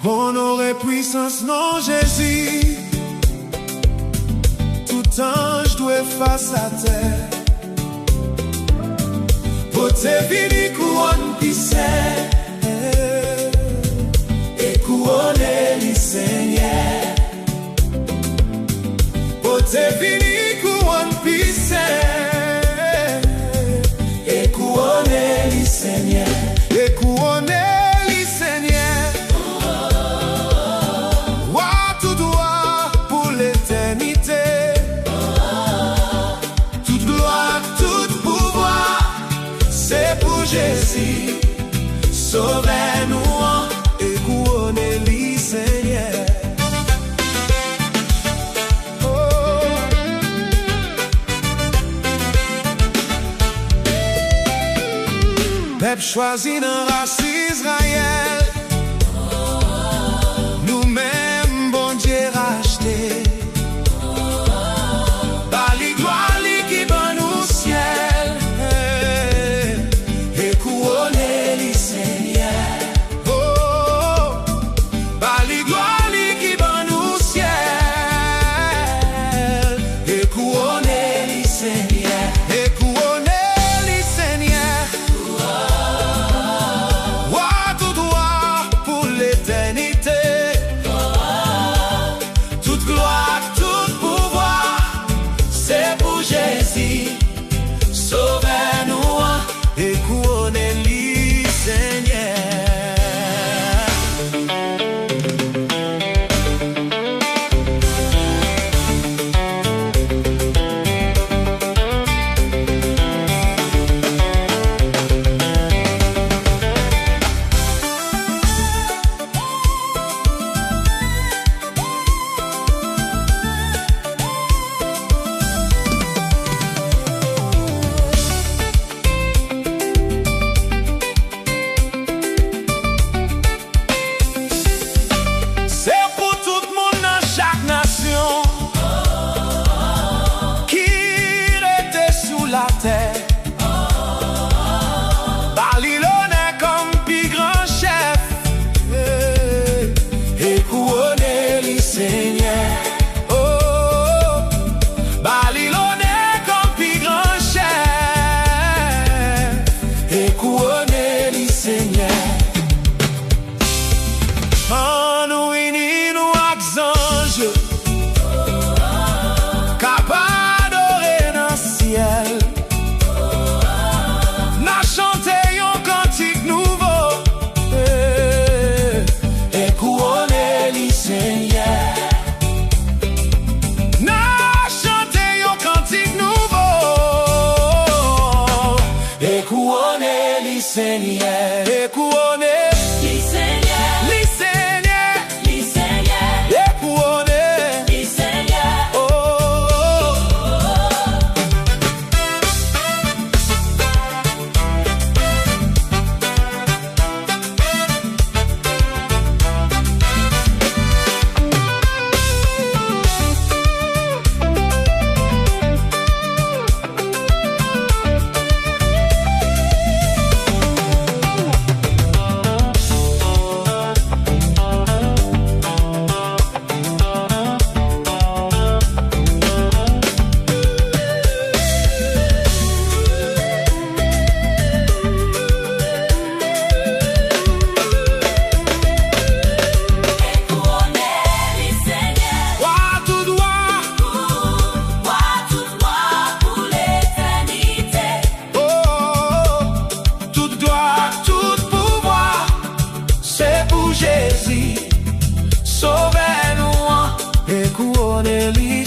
Honneur et puissance, non Jésus. Tout ange doit face à terre. Beauté fini couronne pissée. Et couronne les Seigneur. Beauté fini couronne pissée. Et couronne les Seigneur. Et couronne les Seigneur. Roi tout droit pour l'éternité. Toute gloire, tout pouvoir, c'est pour Jésus. Sauvez-nous et couronnez les Seigneur. Peuple choisi dans la race Israël, nous-mêmes, bon Dieu racheté. Par les gloires qui ban au ciel, et couronner les Seigneurs. Oh, par les gloires qui ban au ciel, et couronner les Seigneurs. Et couronner les Seigneurs. Toute gloire, tout pouvoir, c'est pour Jésus. Sauvez-nous et couronnez les Seigneur. La terre, Babylone comme plus grand chef, et couronner les Seigneurs. Oh, Babylone comme plus grand chef, et couronner les Seigneurs. En nous unis nous avec anges, capables d'adorer dans le ciel. Seigneur, et couronner les Seigneurs, les Seigneurs, les Seigneurs, et couronner les Seigneurs. Oh, oh, Jésus, sauvez-nous et couronnez-les.